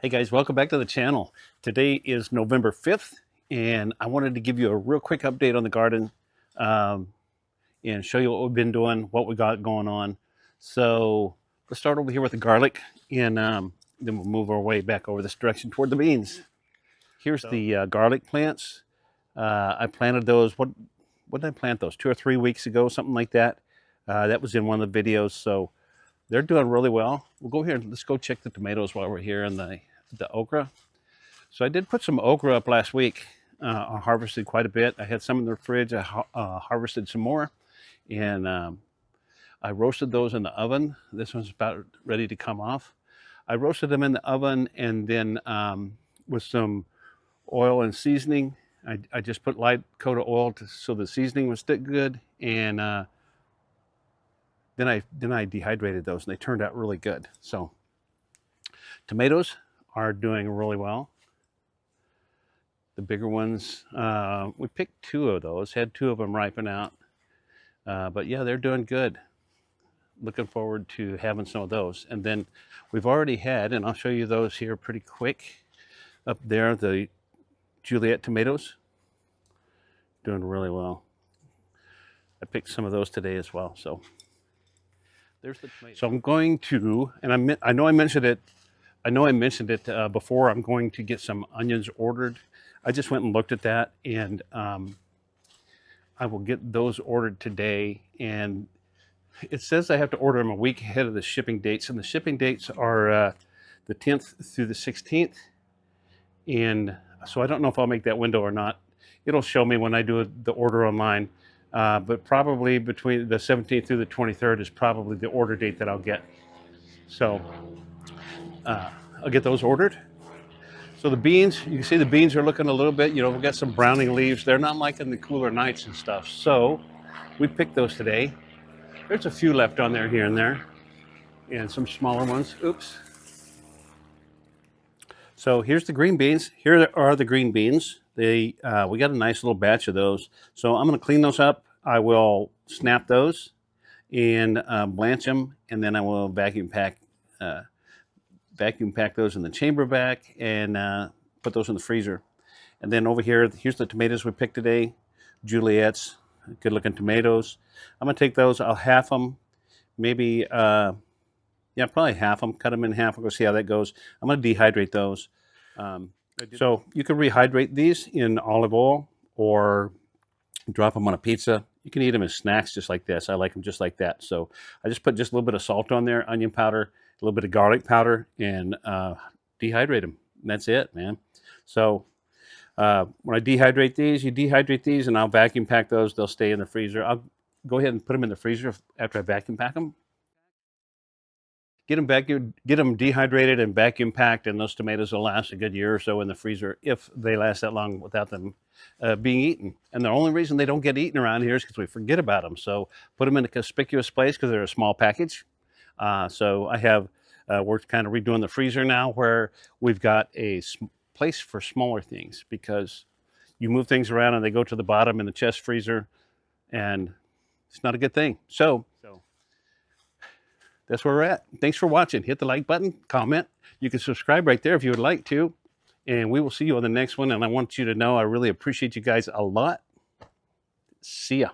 Hey guys, welcome back to the channel. Today is November 5th, and I wanted to give you a real quick update on the garden um, and show you what we've been doing, what we got going on. So let's start over here with the garlic, and then we'll move our way back over this direction toward the beans. Here's the garlic plants. I planted those, what did I plant those? 2 or 3 weeks ago, something like that. That was in one of the videos, so they're doing really well. We'll go here and let's go check the tomatoes while we're here and the okra. So I did put some okra up last week. I harvested quite a bit. I had some in the fridge. I harvested some more, and I roasted those in the oven. This one's about ready to come off. I roasted them in the oven, and then with some oil and seasoning. I just put light coat of oil so the seasoning would stick good, and then I dehydrated those, and they turned out really good. So tomatoes are doing really well. The bigger ones, we picked 2 of those, had 2 of them ripen out. But yeah, they're doing good. Looking forward to having some of those. And then we've already had, and I'll show you those here pretty quick. Up there, the Juliet tomatoes, doing really well. I picked some of those today as well. So there's the tomatoes. So I'm going to, and I know I mentioned it. I know I mentioned it before. I'm going to get some onions ordered. I just went and looked at that, and I will get those ordered today. And it says I have to order them a week ahead of the shipping dates, and the shipping dates are the 10th through the 16th. And so I don't know if I'll make that window or not. It'll show me when I do the order online, but probably between the 17th through the 23rd is probably the order date that I'll get. So I'll get those ordered. So the beans, you can see the beans are looking a little bit, we've got some browning leaves. They're not liking the cooler nights and stuff. So we picked those today. There's a few left on there here and there, and some smaller ones. Oops. So here's the green beans. Here are the green beans. We got a nice little batch of those. So I'm going to clean those up. I will snap those and blanch them, and then I will vacuum pack those in the chamber vac and put those in the freezer. And then over here, here's the tomatoes we picked today. Juliet's, good looking tomatoes. I'm gonna take those, I'll half them, maybe, probably half them, cut them in half. We'll go see how that goes. I'm gonna dehydrate those. So you can rehydrate these in olive oil or drop them on a pizza. You can eat them as snacks just like this. I like them just like that. So I just put just a little bit of salt on there, onion powder, a little bit of garlic powder, and dehydrate them. And that's it, man. So when I dehydrate these, you dehydrate these, and I'll vacuum pack those. They'll stay in the freezer. I'll go ahead and put them in the freezer after I vacuum pack them. Get them dehydrated and vacuum packed, and those tomatoes will last a good year or so in the freezer if they last that long without them being eaten. And the only reason they don't get eaten around here is because we forget about them. So put them in a conspicuous place because they're a small package. So I have, we're kind of redoing the freezer now where we've got a place for smaller things, because you move things around and they go to the bottom in the chest freezer, and it's not a good thing. So that's where we're at. Thanks for watching. Hit the like button, comment. You can subscribe right there if you would like to. And we will see you on the next one. And I want you to know I really appreciate you guys a lot. See ya.